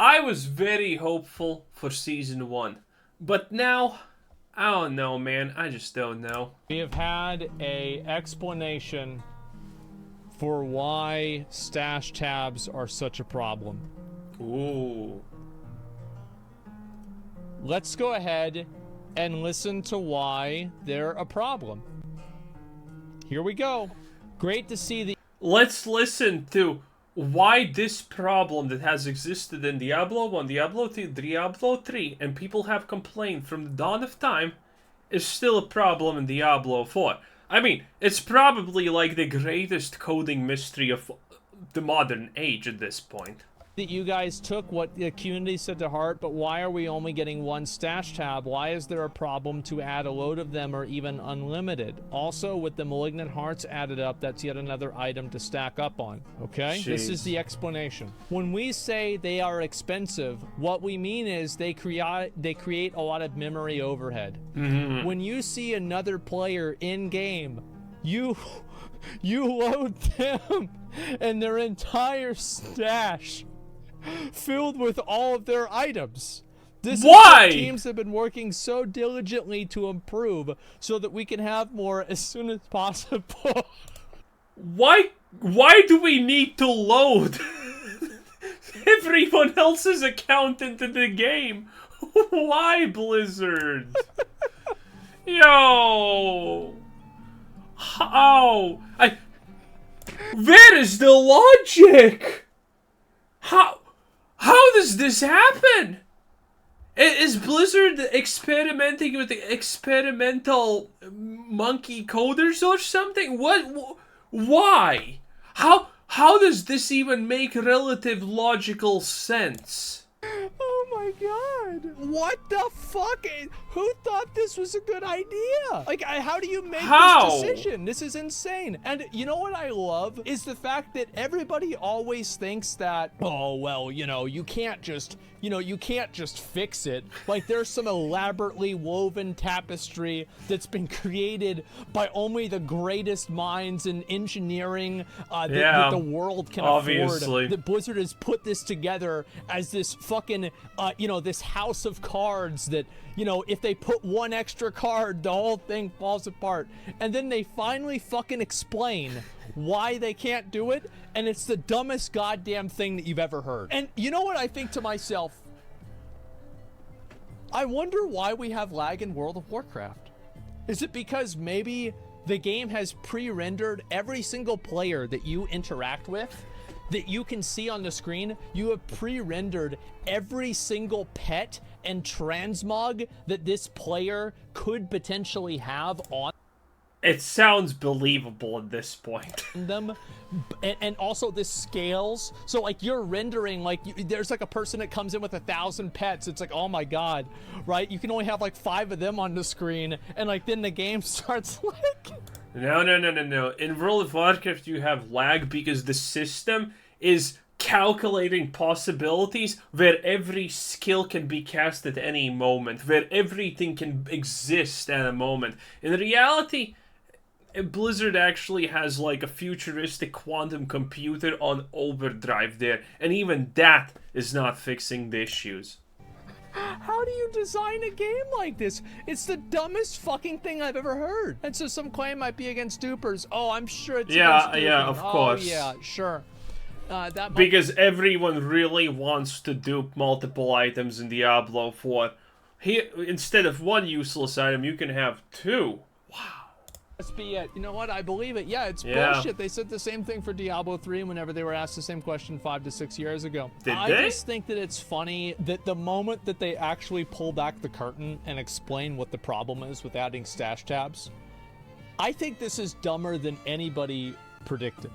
I was very hopeful for Season 1. But now, I don't know, man. I just don't know. We have had a explanation for why stash tabs are such a problem. Ooh. Let's go ahead and listen to why they're a problem. Here we go. Great to see the... Let's listen to why this problem that has existed in Diablo 1, Diablo 2, Diablo 3, and people have complained from the dawn of time, is still a problem in Diablo 4. I mean, it's probably like the greatest coding mystery of the modern age at this point. that you guys took what the community said to heart, but why are we only getting one stash tab? Why is there a problem to add a load of them or even unlimited? Also, with the Malignant Hearts added up, that's yet another item to stack up on, okay? Jeez. This is the explanation. When we say they are expensive, what we mean is they create a lot of memory overhead. Mm-hmm. When you see another player in-game, you load them and their entire stash filled with all of their items. This Why? is what teams have been working so diligently to improve so that we can have more as soon as possible. Why do we need to load everyone else's account into the game? Why, Blizzard? Yo! How? Where is the logic? How does this happen? Is Blizzard experimenting with the experimental monkey coders or something? What? Why? How does this even make relative logical sense? Oh my god. What the fuck? Who thought this was a good idea? Like, how do you make this decision? This is insane. And you know what I love is the fact that everybody always thinks that, oh, well, you can't just fix it. Like, there's some elaborately woven tapestry that's been created by only the greatest minds in engineering that the world can afford. That Blizzard has put this together as this fucking, this house of cards that, if they put one extra card, the whole thing falls apart. And then they finally fucking explain why they can't do it, and it's the dumbest goddamn thing that you've ever heard. And you know what I think to myself? I wonder why we have lag in World of Warcraft. Is it because maybe the game has pre-rendered every single player that you interact with, that you can see on the screen? You have pre-rendered every single pet and transmog that this player could potentially have on It sounds believable at this point. them, and also this scales. So like you're rendering, like there's like a person that comes in with 1,000 pets. It's like, oh my god, right? You can only have like 5 of them on the screen, and like then the game starts like. No. In World of Warcraft, you have lag because the system is calculating possibilities where every skill can be cast at any moment, where everything can exist at a moment. In reality, Blizzard actually has like a futuristic quantum computer on overdrive there, and even that is not fixing the issues. How do you design a game like this? It's the dumbest fucking thing I've ever heard. And so some claim might be against dupers. Oh, I'm sure it's against duping. Yeah, of course. Oh, yeah, sure. Because everyone really wants to dupe multiple items in Diablo 4. Here, instead of one useless item, you can have 2. Wow. Must be it. You know what? I believe it. Yeah, it's bullshit. They said the same thing for Diablo 3 whenever they were asked the same question 5 to 6 years ago. Did they? I just think that it's funny that the moment that they actually pull back the curtain and explain what the problem is with adding stash tabs, I think this is dumber than anybody predicted.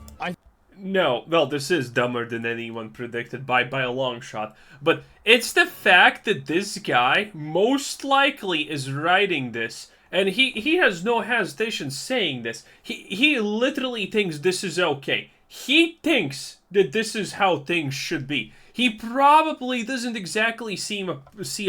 No, well, this is dumber than anyone predicted by a long shot. But it's the fact that this guy most likely is writing this, and he has no hesitation saying this. He literally thinks this is okay. He thinks that this is how things should be. He probably doesn't exactly see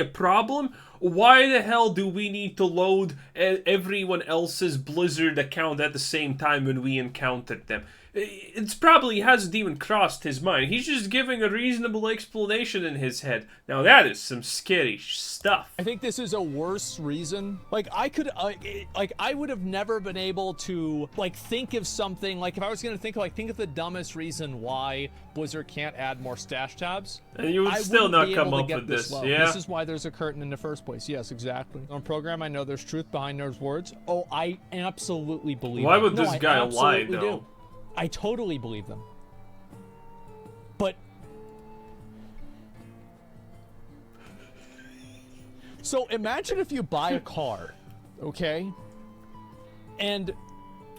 a problem Why the hell do we need to load everyone else's Blizzard account at the same time when we encountered them? It's probably hasn't even crossed his mind. He's just giving a reasonable explanation in his head. Now that is some scary stuff. I think this is a worse reason. Like, I would have never been able to, like, think of something, like, if I was gonna think of the dumbest reason why Blizzard can't add more stash tabs. And you would still not come up with this, yeah? This is why there's a curtain in the first place. Yes, exactly. On program, I know there's truth behind those words. Oh, I absolutely believe Why them. would this guy lie, though? Do. I totally believe them. But... So imagine if you buy a car, okay? And...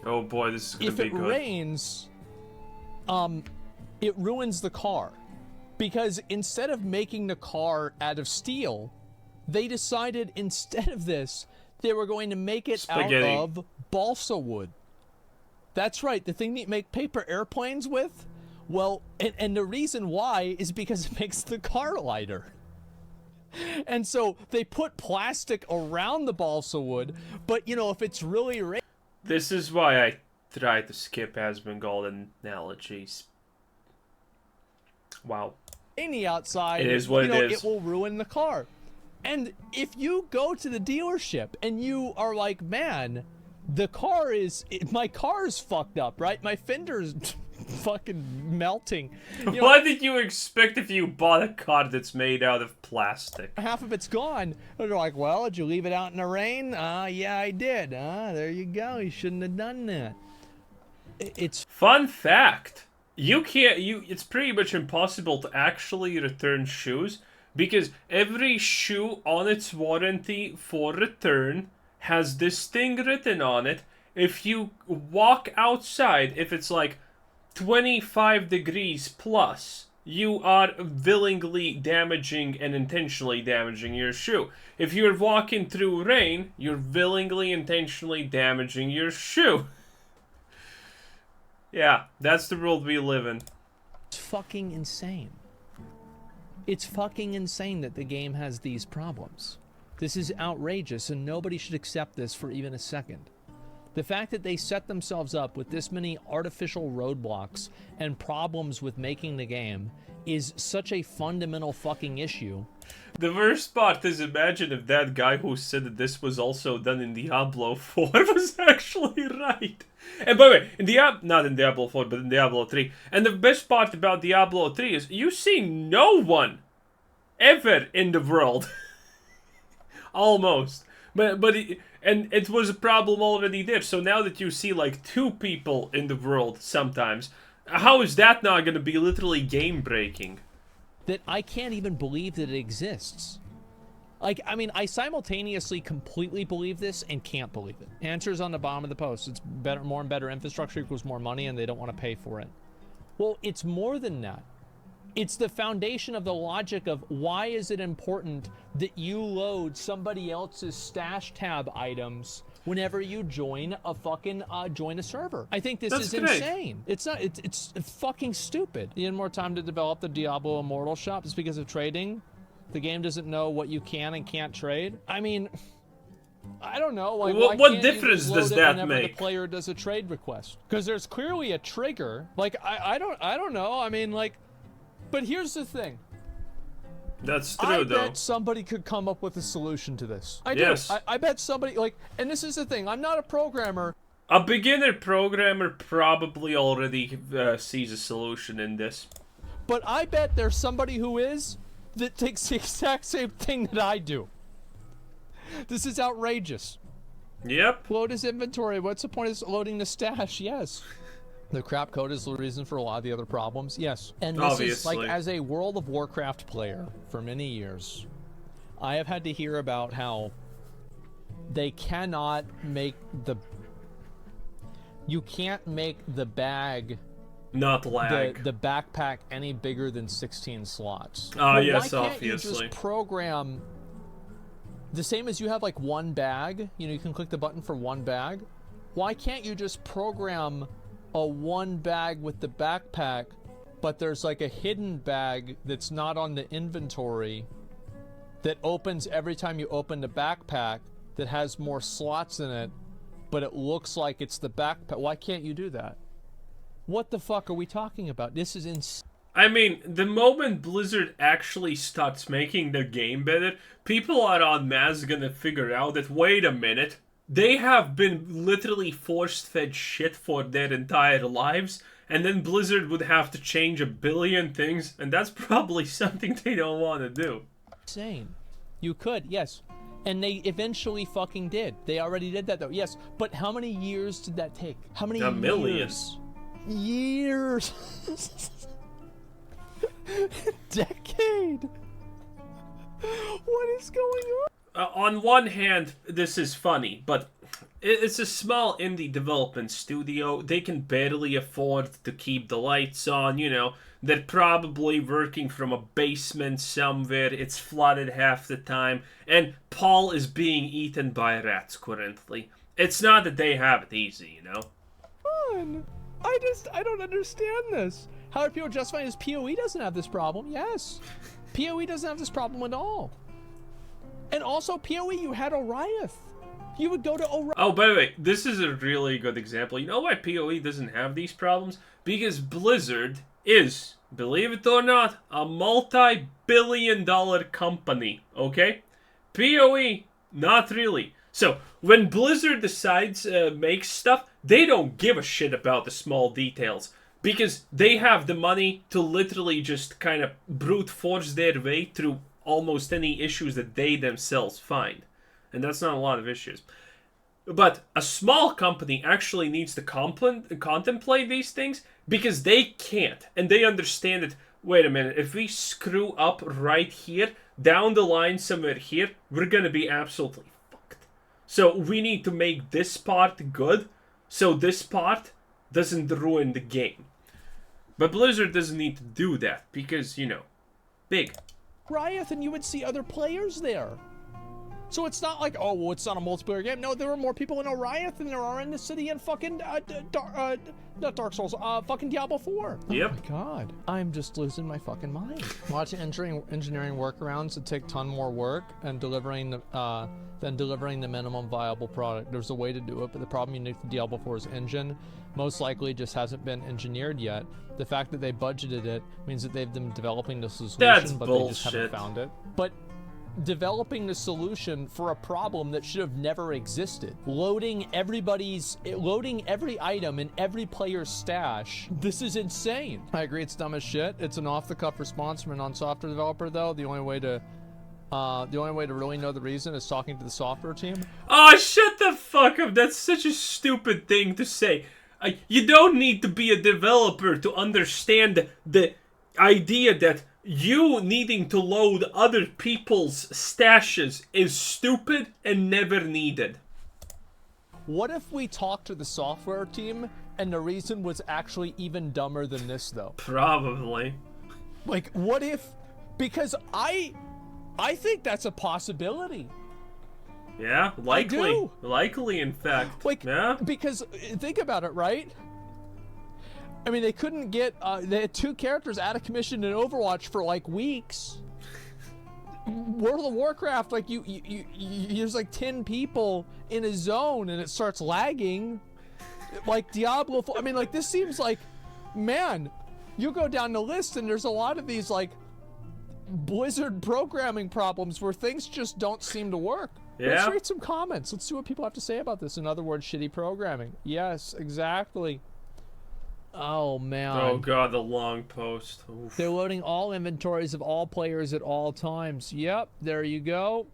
Oh boy, this is gonna be good. If it rains, it ruins the car. Because instead of making the car out of steel, they decided instead of this, they were going to make it out of balsa wood. That's right, the thing that you make paper airplanes with. Well, and the reason why is because it makes the car lighter. And so they put plastic around the balsa wood, but you know, if it's really this is why I tried to skip Asmongold and Analogies. Wow. rainy outside, it is what you know, it is. It will ruin the car. And if you go to the dealership and you are like, man, my car's fucked up, right? My fender's fucking melting. You know, what did you expect if you bought a car that's made out of plastic? half of it's gone. And they're like, well, did you leave it out in the rain? Yeah, I did. There you go. You shouldn't have done that. It's fun fact. It's pretty much impossible to actually return shoes because every shoe on its warranty for return has this thing written on it. If you walk outside, if it's like 25 degrees plus, you are willingly damaging and intentionally damaging your shoe. If you're walking through rain, you're willingly, intentionally damaging your shoe. Yeah, that's the world we live in. It's fucking insane. It's fucking insane that the game has these problems. This is outrageous, and nobody should accept this for even a second. The fact that they set themselves up with this many artificial roadblocks and problems with making the game is such a fundamental fucking issue. The worst part is, imagine if that guy who said that this was also done in Diablo 4 was actually right. And by the way, not in Diablo 4, but in Diablo 3. And the best part about Diablo 3 is you see no one ever in the world. Almost. And it was a problem already there. So now that you see like 2 people in the world sometimes, how is that not going to be literally game breaking? That I can't even believe that it exists. Like, I mean, I simultaneously completely believe this and can't believe it. Answers on the bottom of the post. It's better, more and better infrastructure equals more money, and they don't want to pay for it. Well, it's more than that. It's the foundation of the logic of why is it important that you load somebody else's stash tab items whenever you join a fucking join a server. I think this is insane. It's not. It's fucking stupid. You had more time to develop the Diablo Immortal shop just because of trading. The game doesn't know what you can and can't trade. I mean, I don't know. Like, what difference does that make? The player does a trade request, because there's clearly a trigger. Like, I don't know. I mean, like, but here's the thing. That's true, I though. bet somebody could come up with a solution to this. I do. Yes. I bet somebody, like, and this is the thing. I'm not a programmer. A beginner programmer probably already sees a solution in this. But I bet there's somebody who is, that takes the exact same thing that I do. This is outrageous. Yep. Load his inventory. What's the point of loading the stash? Yes. The crap code is the reason for a lot of the other problems. Yes. And this is like, as a World of Warcraft player for many years, I have had to hear about how they cannot make you can't make the bag, not lag, the backpack any bigger than 16 slots. Oh, yes, why can't obviously. You just program the same as you have like one bag, you know, you can click the button for one bag. Why can't you just program a one bag with the backpack, but there's like a hidden bag that's not on the inventory that opens every time you open the backpack that has more slots in it, but it looks like it's the backpack. Why can't you do that? What the fuck are we talking about? This is insane. I mean, the moment Blizzard actually starts making the game better, people are en masse gonna figure out that, wait a minute, they have been literally force-fed shit for their entire lives, and then Blizzard would have to change a billion things, and that's probably something they don't want to do. Insane. You could, yes. And they eventually fucking did. They already did that, though. Yes, but how many years did that take? How many years? A million. Years. Decade. What is going on? On one hand, this is funny, but it's a small indie development studio. They can barely afford to keep the lights on, you know. They're probably working from a basement somewhere. It's flooded half the time. And Paul is being eaten by rats currently. It's not that they have it easy, you know? Fun. I don't understand this. How are people justifying this? PoE doesn't have this problem. Yes. PoE doesn't have this problem at all. And also, PoE, you had Oriath. You would go to Oriath. Oh, by the way, this is a really good example. You know why PoE doesn't have these problems? Because Blizzard is, believe it or not, a multi-billion-dollar company, okay? PoE, not really. So, when Blizzard decides makes stuff, they don't give a shit about the small details. Because they have the money to literally just kind of brute force their way through almost any issues that they themselves find. And that's not a lot of issues. But a small company actually needs to contemplate these things because they can't. And they understand that, wait a minute, if we screw up right here, down the line somewhere here, we're going to be absolutely fucked. So we need to make this part good so this part doesn't ruin the game. But Blizzard doesn't need to do that because, you know, big. Riot, and you would see other players there. So it's not like, oh, well, it's not a multiplayer game. No, there were more people in Oriath than there are in the city in fucking, not Dark Souls, fucking Diablo 4. Yep. Oh my god. I'm just losing my fucking mind. Watching engineering workarounds that take a ton more work and delivering the minimum viable product. There's a way to do it, but the problem unique to Diablo 4's engine most likely just hasn't been engineered yet. The fact that they budgeted it means that they've been developing the solution, That's but bullshit. they just haven't found it. But developing the solution for a problem that should have never existed. Loading every item in every player's stash. This is insane. I agree, it's dumb as shit. It's an off-the-cuff response from a non-software developer, though. The only way to really know the reason is talking to the software team. Oh, shut the fuck up. That's such a stupid thing to say. You don't need to be a developer to understand the idea that you needing to load other people's stashes is stupid and never needed. What if we talked to the software team and the reason was actually even dumber than this, though? Probably. Like, what if... Because I think that's a possibility. Yeah, likely. I do. Likely, in fact. Like, yeah. Because, think about it, right? I mean, they couldn't get, they had 2 characters out of commission in Overwatch for, like, weeks. World of Warcraft, like, there's, like, 10 people in a zone and it starts lagging. Like, Diablo, I mean, like, this seems like, man, you go down the list and there's a lot of these, like, Blizzard programming problems where things just don't seem to work. Yeah. Let's read some comments. Let's see what people have to say about this. In other words, shitty programming. Yes, exactly. Oh, man. Oh, God, the long post. Oof. They're loading all inventories of all players at all times. Yep, there you go.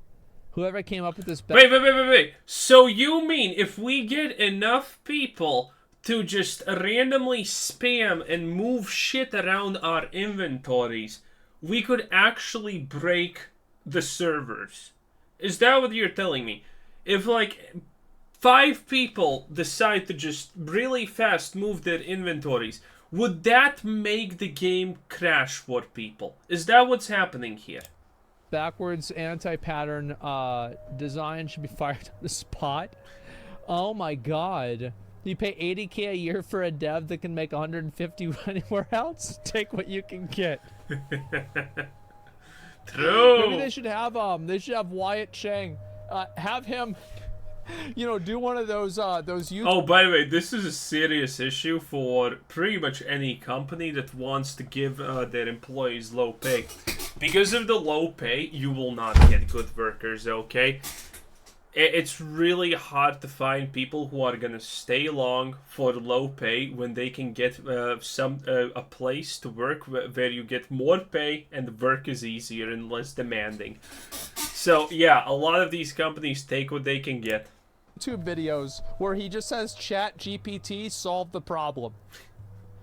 Whoever came up with this... Wait. So you mean if we get enough people to just randomly spam and move shit around our inventories, we could actually break the servers? Is that what you're telling me? If, like, 5 people decide to just really fast move their inventories, would that make the game crash for people? Is that what's happening here? Backwards anti-pattern design should be fired on the spot. Oh my god. You pay $80K a year for a dev that can make 150 anywhere else? Take what you can get. True. Maybe they should have Wyatt Chang, have him, you know, do one of those YouTube. Oh, by the way, this is a serious issue for pretty much any company that wants to give their employees low pay. Because of the low pay, you will not get good workers, okay? It's really hard to find people who are gonna stay long for low pay when they can get a place to work where you get more pay and the work is easier and less demanding. So yeah, a lot of these companies take what they can get. YouTube videos where he just says Chat GPT solve the problem.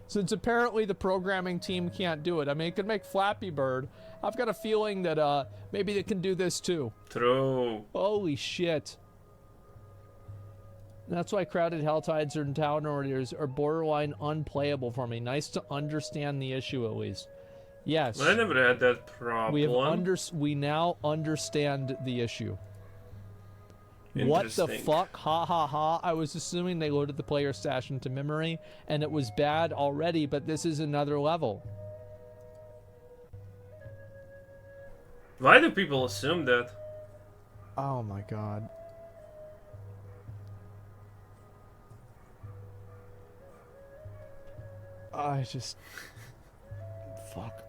Since apparently the programming team can't do it. I mean, it could make Flappy Bird. I've got a feeling that maybe they can do this too. True. Holy shit. That's why Crowded Helltides or Town Orders are borderline unplayable for me. Nice to understand the issue at least. Yes. I never had that problem. We now understand the issue. What the fuck? Ha ha ha. I was assuming they loaded the player stash into memory and it was bad already, but this is another level. Why do people assume that? Oh my god. I just... Fuck.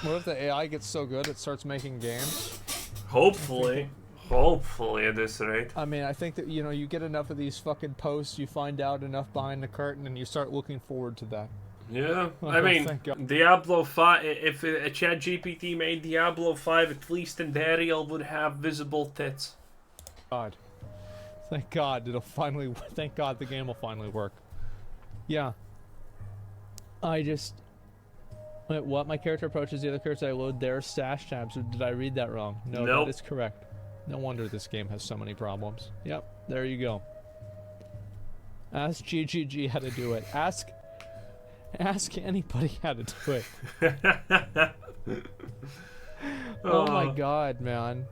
What if the AI gets so good it starts making games? Hopefully. Hopefully at this rate. I mean, I think that, you know, you get enough of these fucking posts, you find out enough behind the curtain, and you start looking forward to that. Yeah, I mean, Diablo 5, if a ChatGPT made Diablo 5, at least in Dariel would have visible tits. God. Thank God thank God the game will finally work. Yeah. I just... Wait, what? My character approaches the other characters, I load their stash tabs, or did I read that wrong? No, nope. That is correct. No wonder this game has so many problems. Yep, there you go. Ask GGG how to do it. Ask anybody how to do it. Oh my god, man.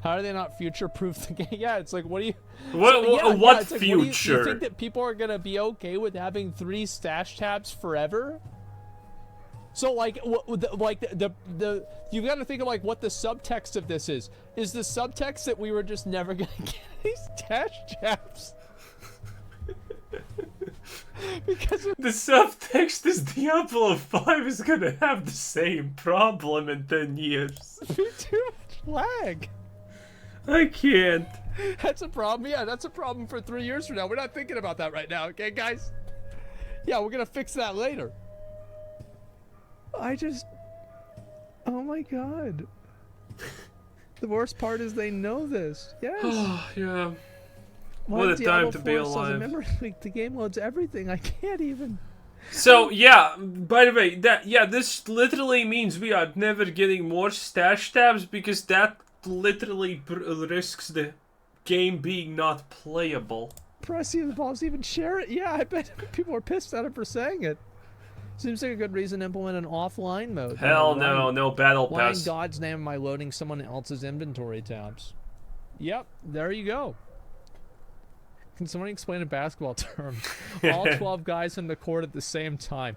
How do they not future-proof the game? Yeah, it's like, what do you... What like, future? Do you think that people are gonna be okay with having 3 stash tabs forever? So, like, you've got to think of, like, what the subtext of this is. Is the subtext that we were just never gonna get these stash tabs? Because the subtext is Diablo 5 is gonna have the same problem in 10 years. Too much lag. I can't. That's a problem. Yeah, that's a problem for 3 years from now. We're not thinking about that right now, okay, guys? Yeah, we're gonna fix that later. Oh my god. The worst part is they know this. Yes. Yeah. What a time to be alive. Remember, like, the game loads everything. I can't even. So yeah, by the way, this literally means we are never getting more stash tabs because that literally risks the game being not playable. Press the balls even share it. Yeah, I bet people are pissed at him for saying it. Seems like a good reason to implement an offline mode. Hell no, no battle Why pass. in God's name am I loading someone else's inventory tabs? Yep, there you go. Can someone explain a basketball term? All 12 guys on the court at the same time.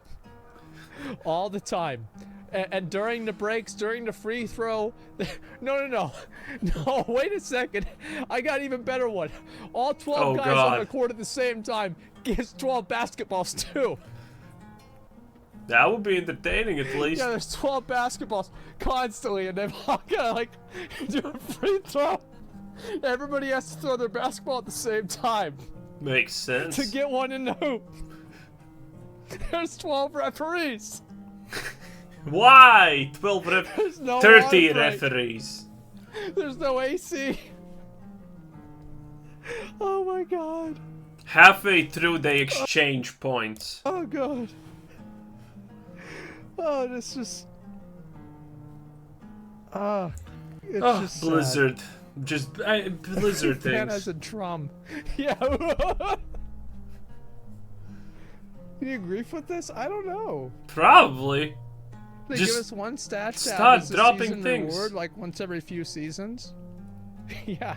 All the time. And during the breaks, during the free throw... No, wait a second. I got an even better one. All 12 guys on the court at the same time gets 12 basketballs too. That would be entertaining at least. Yeah, there's 12 basketballs constantly, and they're all gonna, like, do a free throw. Everybody has to throw their basketball at the same time. Makes sense. To get one in the hoop. There's 12 referees. Why? 12 There's no 30 referees. There's no AC. Oh my god. Halfway through they exchange points. Oh god. Oh, this just... it's just Blizzard. Just Blizzard things. Man has a drum. Yeah. Do you agree with this? I don't know. Probably. They just give us one stash tab start as a dropping season things. reward, like once every few seasons. Yeah.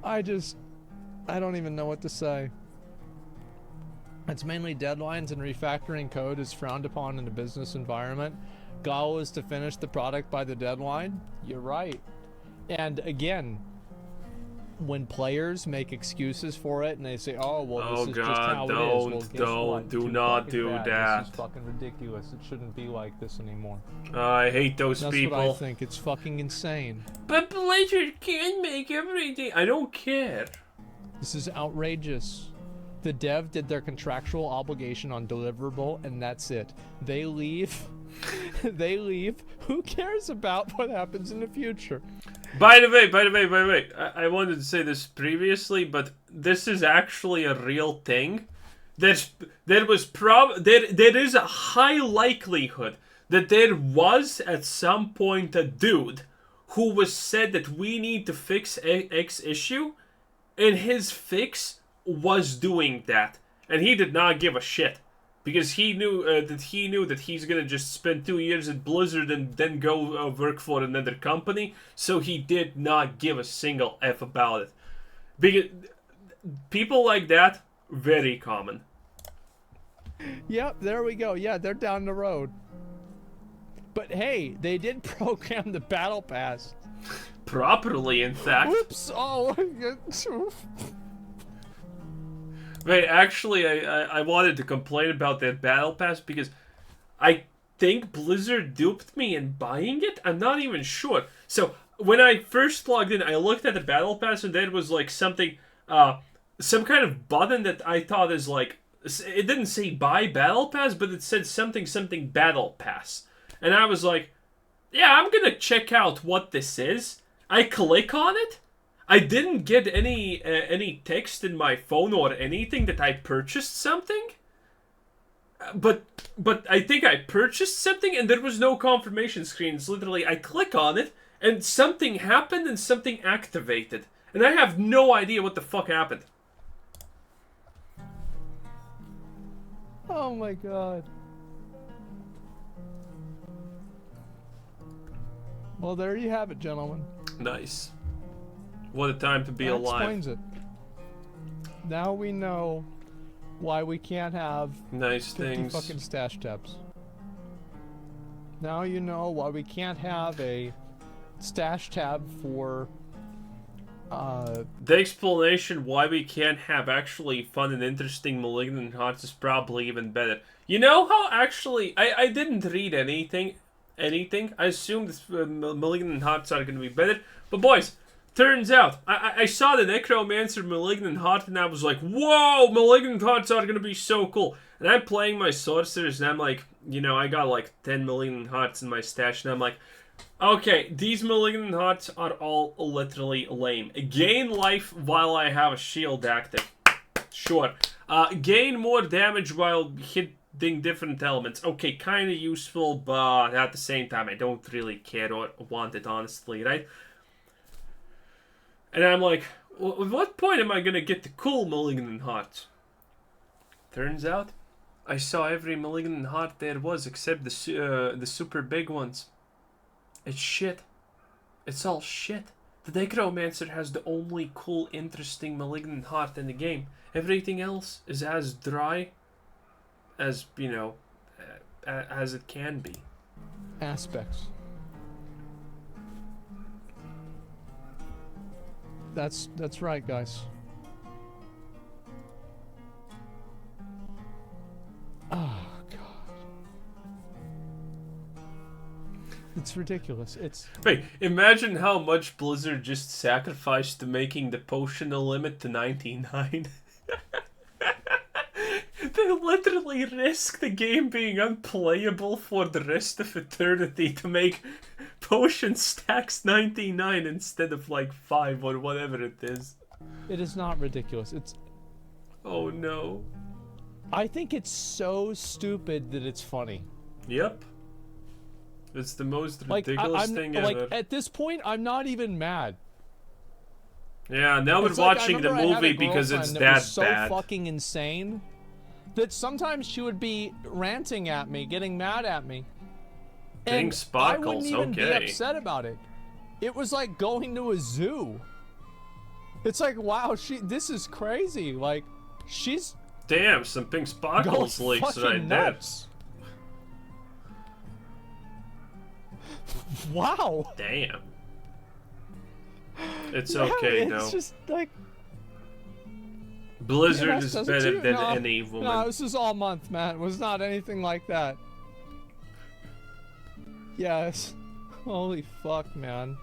I don't even know what to say. It's mainly deadlines and refactoring code is frowned upon in a business environment. Goal is to finish the product by the deadline. You're right. And again, when players make excuses for it and they say, "Oh, well, this is just how it is." Well, guess what? Do not do that. This is fucking ridiculous. It shouldn't be like this anymore. I hate those That's people. what I think. It's fucking insane. But Blizzard can't make everything. I don't care. This is outrageous. The dev did their contractual obligation on deliverable, and that's it. They leave. They leave. Who cares about what happens in the future? By the way, I wanted to say this previously, but this is actually a real thing. There is a high likelihood that there was at some point a dude who was said that we need to fix X issue, and his fix was doing that, and he did not give a shit. Because he knew that he's gonna just spend 2 years at Blizzard and then go work for another company, so he did not give a single F about it. Because people like that, very common. Yep, there we go. Yeah, they're down the road. But hey, they did program the battle pass. Properly, in fact. Whoops! Oh. Wait, actually, I wanted to complain about that battle pass because I think Blizzard duped me in buying it. I'm not even sure. So when I first logged in, I looked at the battle pass and there was like something, some kind of button that I thought is like, it didn't say buy battle pass, but it said something battle pass. And I was like, yeah, I'm gonna check out what this is. I click on it. I didn't get any text in my phone or anything that I purchased something. But I think I purchased something and there was no confirmation screen. It's literally, I click on it and something happened and something activated. And I have no idea what the fuck happened. Oh my god. Well, there you have it, gentlemen. Nice. What a time to be That alive. explains it. Now we know why we can't have Nice 50 things. fucking stash tabs. Now you know why we can't have a stash tab for The explanation why we can't have actually fun and interesting Malignant Hearts is probably even better. You know how actually, I didn't read anything. I assumed this, Malignant Hearts are going to be better. But boys, turns out, I saw the Necromancer Malignant Heart and I was like, whoa, Malignant Hearts are going to be so cool. And I'm playing my Sorcerers and I'm like, you know, I got like 10 Malignant Hearts in my stash and I'm like, okay, these Malignant Hearts are all literally lame. Gain life while I have a shield active. Sure. Gain more damage while hitting different elements. Okay, kind of useful, but at the same time, I don't really care or want it, honestly, right? And I'm like, well, at what point am I going to get the cool Malignant Heart? Turns out, I saw every Malignant Heart there was except the super big ones. It's shit. It's all shit. The Necromancer has the only cool, interesting Malignant Heart in the game. Everything else is as dry as, you know, as it can be. aspects. That's right, guys. Oh god. It's ridiculous. It's Wait, imagine how much Blizzard just sacrificed to making the potion limit to 99. They literally risk the game being unplayable for the rest of eternity to make potion stacks 99 instead of like 5 or whatever it is. It is not ridiculous. It's Oh no. I think it's so stupid that it's funny. Yep. It's the most Like ridiculous I'm thing like ever. at this point I'm not even mad. Yeah, now we're It's like, I watching the remember I had a movie because it's girlfriend that was so bad. fucking insane that sometimes she would be ranting at me, getting mad at me. Getting And I sparkles, wouldn't even be okay. upset about it. It was like going to a zoo. It's like, wow, this is crazy. Like, she's Damn, some pink sparkles leaks right nuts. Wow. There. Damn. It's okay, it's though. It's just like... Blizzard is better than any woman. No, this is all month, man. It was not anything like that. Yes. Holy fuck, man.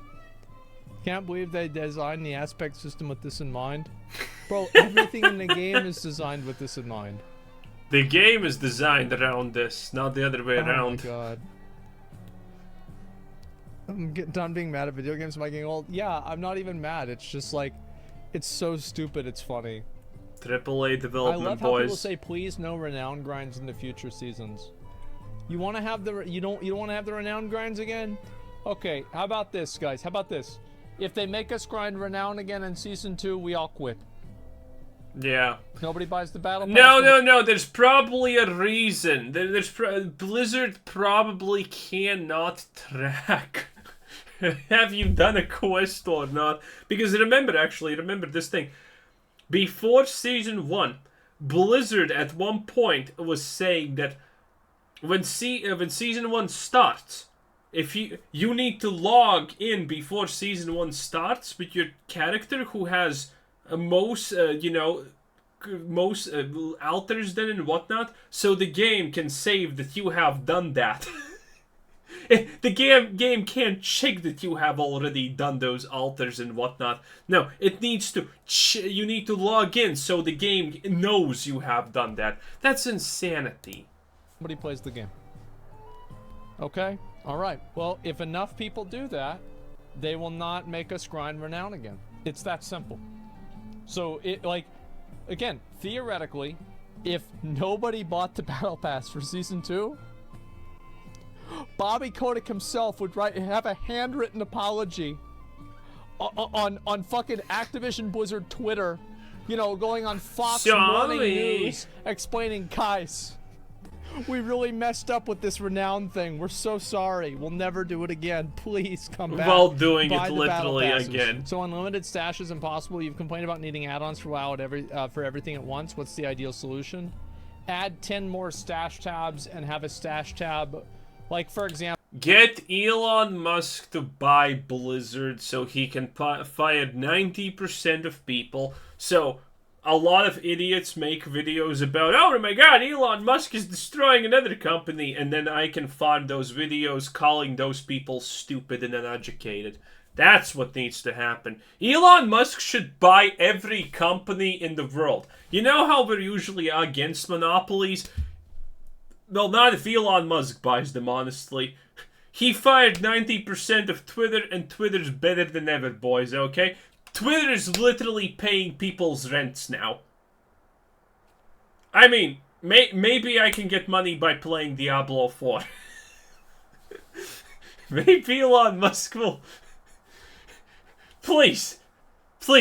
Can't believe they designed the aspect system with this in mind. Bro, everything in the game is designed with this in mind. The game is designed around this, not the other way around. Oh my god. I'm done being mad at video games by getting old. Yeah, I'm not even mad. It's just like, it's so stupid, it's funny. AAA development, I love boys. how people say, please no Renown grinds in the future seasons. You want to have the, you don't want to have the Renown grinds again? Okay, how about this, guys? How about this? If they make us grind Renown again in Season 2, we all quit. Yeah. Nobody buys the battle pass. No. There's probably a reason. Blizzard probably cannot track. Have you done a quest or not? Because remember this thing. Before Season 1, Blizzard at one point was saying that when Season 1 starts, if you need to log in before Season 1 starts with your character who has most altars done and whatnot, so the game can save that you have done that. The game can't check that you have already done those altars and whatnot. No, it needs to. You need to log in so the game knows you have done that. That's insanity. Somebody plays the game. Okay. All right. Well, if enough people do that, they will not make us grind Renown again. It's that simple. So again, theoretically, if nobody bought the battle pass for Season 2. Bobby Kotick himself would have a handwritten apology on fucking Activision Blizzard Twitter, going on Fox Morning News explaining, guys, we really messed up with this Renown thing. We're so sorry. We'll never do it again. Please come back. While doing it literally again. So unlimited stash is impossible. You've complained about needing add-ons for WoW for everything at once. What's the ideal solution? Add 10 more stash tabs and have a stash tab. Like, for example... Get Elon Musk to buy Blizzard so he can fire 90% of people. So, a lot of idiots make videos about, oh my god, Elon Musk is destroying another company. And then I can find those videos calling those people stupid and uneducated. That's what needs to happen. Elon Musk should buy every company in the world. You know how we're usually against monopolies? Well, not if Elon Musk buys them, honestly. He fired 90% of Twitter, and Twitter's better than ever, boys, okay? Twitter is literally paying people's rents now. I mean, maybe I can get money by playing Diablo 4. Maybe Elon Musk will... Please,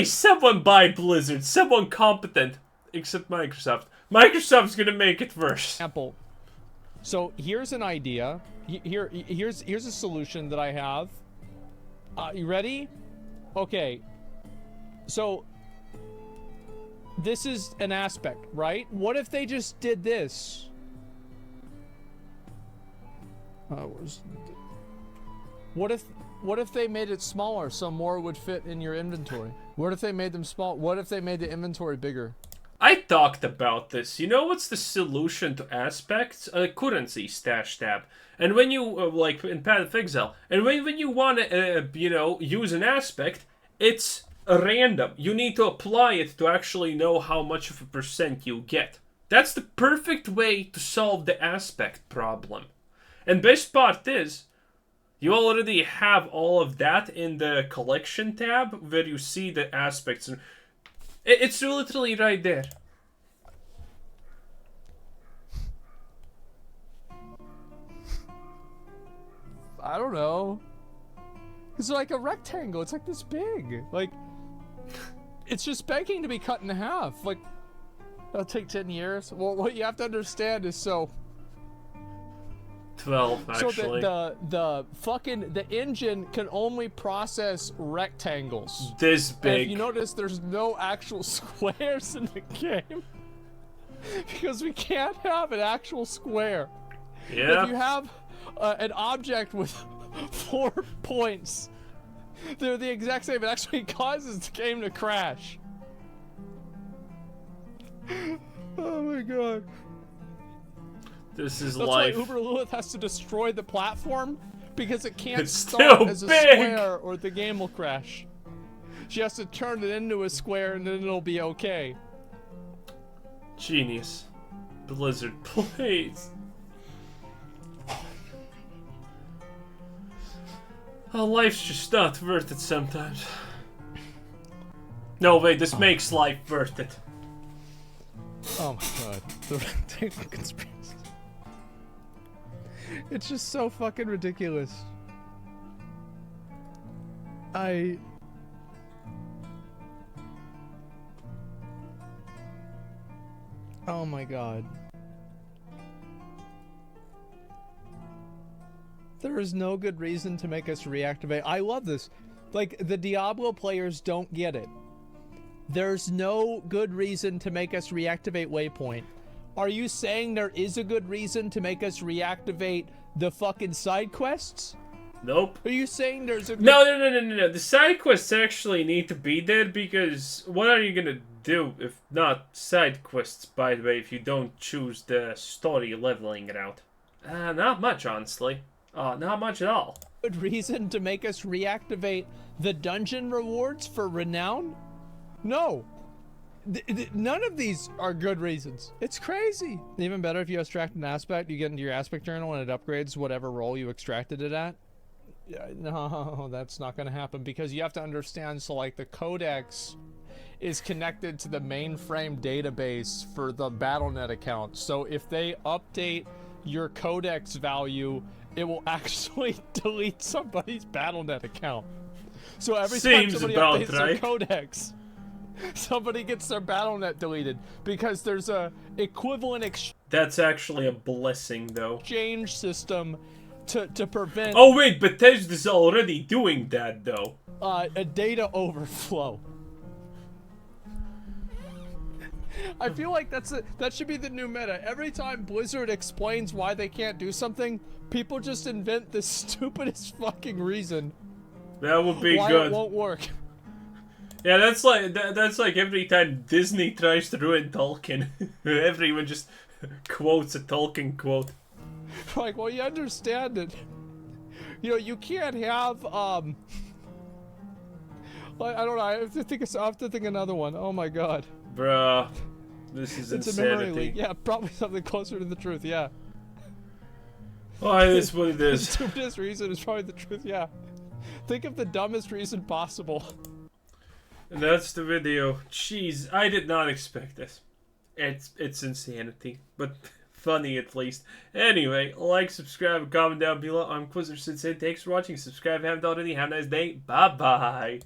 someone buy Blizzard. Someone competent. Except Microsoft. Microsoft's gonna make it worse. Example. So here's an idea. Here's a solution that I have. You ready? Okay. So this is an aspect, right? What if they just did this? What if they made it smaller so more would fit in your inventory? What if they made them small? What if they made the inventory bigger? I talked about this. You know what's the solution to aspects? A currency stash tab. And when you, like in Path of Exile, and when you want to, use an aspect, it's random. You need to apply it to actually know how much of a percent you get. That's the perfect way to solve the aspect problem. And best part is, you already have all of that in the collection tab where you see the aspects. And it's literally right there. I don't know. It's like a rectangle. It's like this big. Like, it's just begging to be cut in half. Like, that'll take 10 years. Well, what you have to understand is 12, actually. So the engine can only process rectangles. This big. And if you notice, there's no actual squares in the game. Because we can't have an actual square. Yeah. If you have an object with 4 points, they're the exact same. It actually causes the game to crash. Oh my god. This is That's life. why Uber Lilith has to destroy the platform, because it can't It's start too as a big. square or the game will crash. She has to turn it into a square and then it'll be okay. Genius. Blizzard, please. Oh, life's just not worth it sometimes. No, wait, this makes life worth it. Oh my god. The rectangle conspiracy. It's just so fucking ridiculous. Oh my god. There is no good reason to make us reactivate. I love this. Like, the Diablo players don't get it. There's no good reason to make us reactivate Waypoint. Are you saying there is a good reason to make us reactivate the fucking side quests? Nope. Are you saying there's a No. The side quests actually need to be there, because what are you gonna do if not side quests, by the way, if you don't choose the story leveling route? Not much, honestly. Not much at all. good reason to make us reactivate the dungeon rewards for Renown? No. None of these are good reasons. It's crazy. Even better, if you extract an aspect, you get into your aspect journal and it upgrades whatever role you extracted it at. No, that's not going to happen, because you have to understand, so like the codex is connected to the mainframe database for the BattleNet account. So if they update your codex value, it will actually delete somebody's BattleNet account. So every time somebody updates their codex, somebody gets their BattleNet deleted, because there's a equivalent That's actually a blessing, though. exchange system to prevent. Oh wait, Bethesda's already doing that, though. A data overflow. I feel like that should be the new meta. Every time Blizzard explains why they can't do something, people just invent the stupidest fucking reason. That would be why good. It won't work. Yeah, that's like every time Disney tries to ruin Tolkien. Everyone just quotes a Tolkien quote. Like, well, you understand it. You know, you can't have like, I don't know. I have to think another one. Oh my god. Bruh, this is it's insanity. a memory leak. Yeah, probably something closer to the truth. Yeah. Why is this what it The is? stupidest reason is probably the truth. Yeah. Think of the dumbest reason possible. And that's the video. Jeez, I did not expect this. It's insanity, but funny at least. Anyway, like, subscribe, comment down below. I'm Quizzer Sensei. Thanks for watching. Subscribe if you haven't already. Have a nice day. Bye bye.